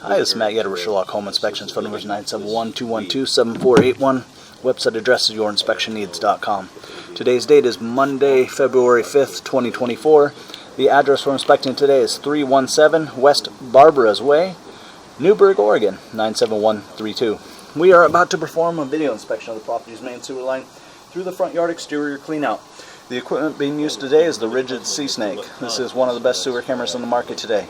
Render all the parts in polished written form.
Hi, this is Matt Yetter with Sherlock Home Inspections. Phone number is 971-212-7481. Website address is yourinspectionneeds.com. Today's date is Monday, February 5th, 2024. The address we're inspecting today is 317 West Barbara's Way, Newberg, Oregon, 97132. We are about to perform a video inspection of the property's main sewer line through the front yard exterior cleanout. The equipment being used today is the Rigid Sea Snake. This is one of the best sewer cameras on the market today.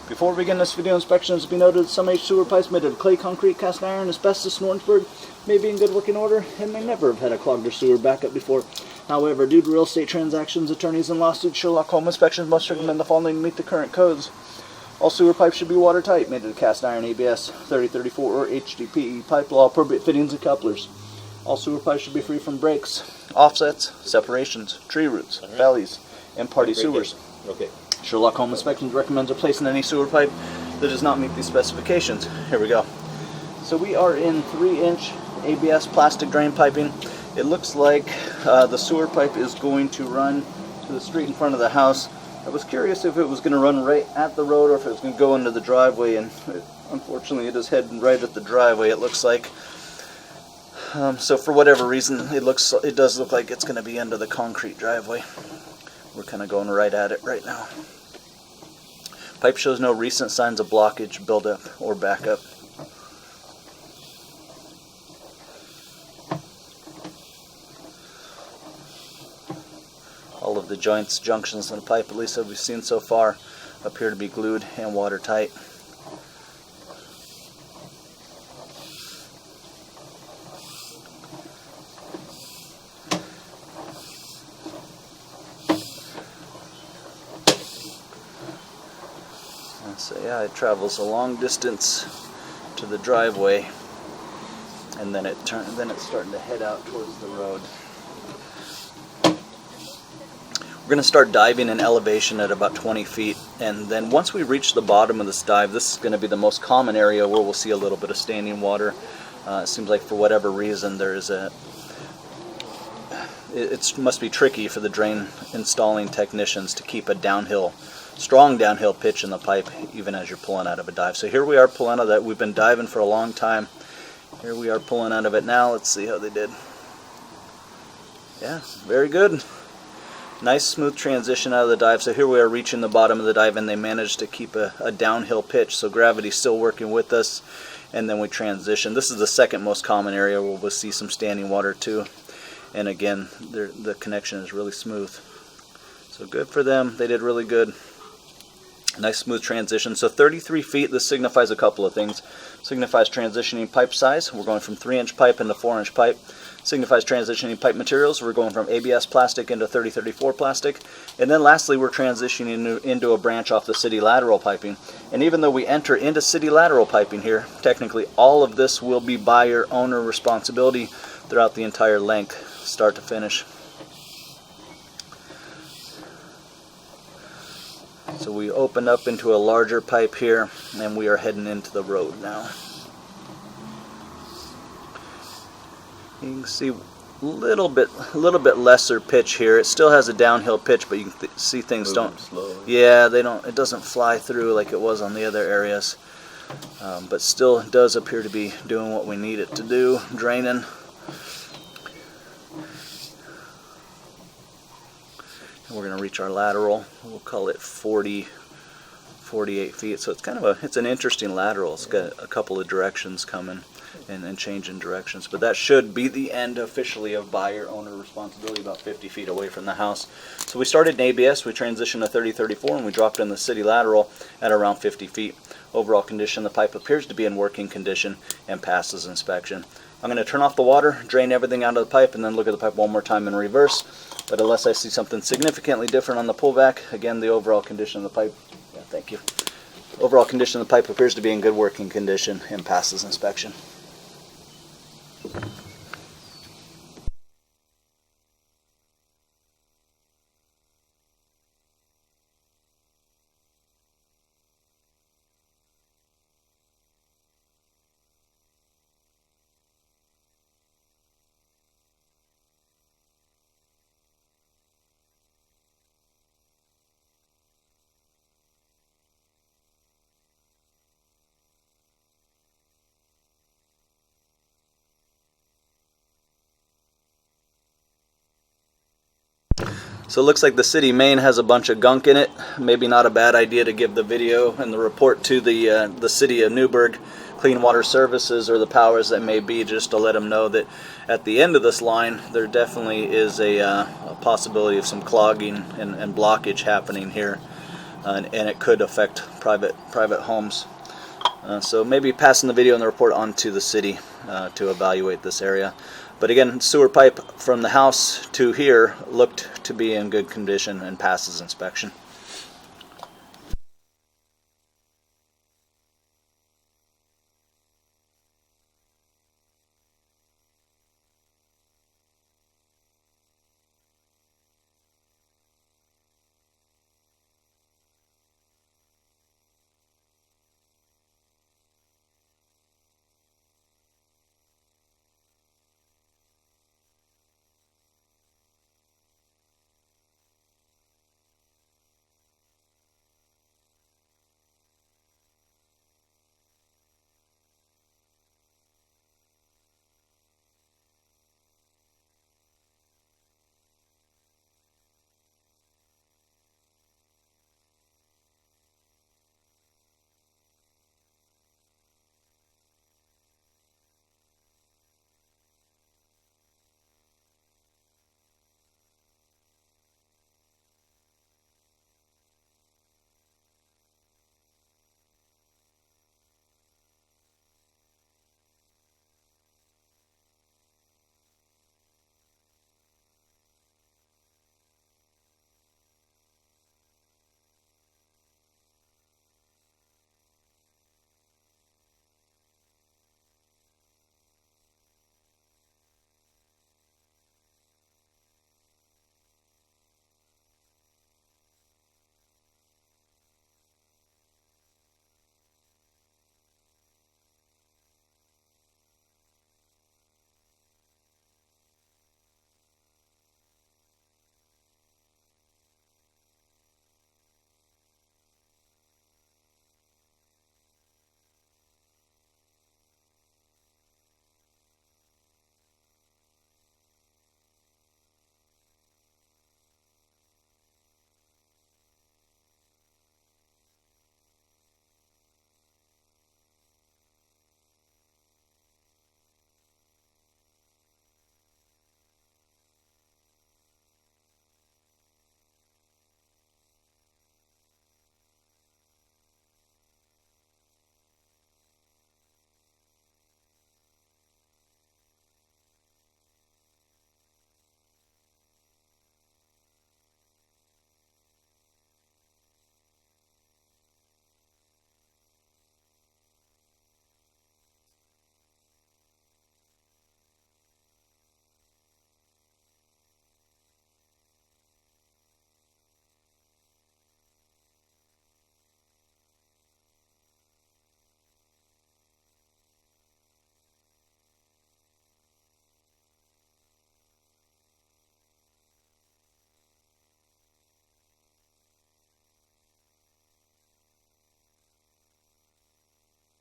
Before we begin this video inspection, it should be noted that some H sewer pipes made of clay, concrete, cast iron, asbestos, and Orangeburg may be in good working order and may never have had a clogged or sewer backup before. However, due to real estate transactions, attorneys, and lawsuits, Sherlock Home Inspections must recommend the following to meet the current codes. All sewer pipes should be watertight, made of cast iron, ABS 3034 or HDPE pipe, with all appropriate fittings and couplers. All sewer pipes should be free from breaks, offsets, separations, tree roots, valleys, and party sewers. Okay. Sherlock Home Inspections recommends replacing any sewer pipe that does not meet these specifications. Here we go. So we are in 3-inch ABS plastic drain piping. It looks like the sewer pipe is going to run to the street in front of the house. I was curious if it was going to run right at the road or if it was going to go into the driveway, and unfortunately it is heading right at the driveway, it looks like. So for whatever reason, it does look like it's going to be into the concrete driveway. We're kind of going right at it right now. Pipe shows no recent signs of blockage, buildup, or backup. All of the joints, junctions in the pipe, at least that we've seen so far, appear to be glued and watertight. So yeah, it travels a long distance to the driveway, and then it's starting to head out towards the road. We're going to start diving in elevation at about 20 feet, and then once we reach the bottom of this dive, this is going to be the most common area where we'll see a little bit of standing water. It seems like for whatever reason there is it must be tricky for the drain installing technicians to keep a strong downhill pitch in the pipe even as you're pulling out of a dive. So here we are pulling out of that. We've been diving for a long time. Here we are pulling out of it now. Let's see how they did. Yeah, very good. Nice smooth transition out of the dive. So here we are reaching the bottom of the dive, and they managed to keep a downhill pitch. So gravity's still working with us, and then we transition. This is the second most common area where we'll see some standing water too. And again, the connection is really smooth. So good for them. They did really good. Nice smooth transition. So 33 feet, this signifies a couple of things. Signifies transitioning pipe size. We're going from 3-inch pipe into 4-inch pipe. Signifies transitioning pipe materials. We're going from ABS plastic into 3034 plastic. And then lastly, we're transitioning into a branch off the city lateral piping. And even though we enter into city lateral piping here, technically all of this will be buyer owner responsibility throughout the entire length, start to finish. So we open up into a larger pipe here, and we are heading into the road now. You can see a little bit lesser pitch here. It still has a downhill pitch, but you can see things don't. Yeah, they don't. It doesn't fly through like it was on the other areas, but still it does appear to be doing what we need it to do, draining. We're going to reach our lateral. We'll call it 48 feet. So it's it's an interesting lateral. It's got a couple of directions coming and changing directions. But that should be the end officially of buyer owner responsibility, about 50 feet away from the house. So we started in ABS, we transitioned to 3034, and we dropped in the city lateral at around 50 feet. Overall condition, the pipe appears to be in working condition and passes inspection. I'm going to turn off the water, drain everything out of the pipe, and then look at the pipe one more time in reverse. But unless I see something significantly different on the pullback, again, the overall condition of the pipe, thank you. Overall condition of the pipe appears to be in good working condition and passes inspection. So it looks like the city main has a bunch of gunk in it. Maybe not a bad idea to give the video and the report to the city of Newburgh Clean Water Services, or the powers that may be, just to let them know that at the end of this line there definitely is a possibility of some clogging and blockage happening here, and it could affect private homes. So maybe passing the video and the report on to the city to evaluate this area. But again, sewer pipe from the house to here looked to be in good condition and passes inspection.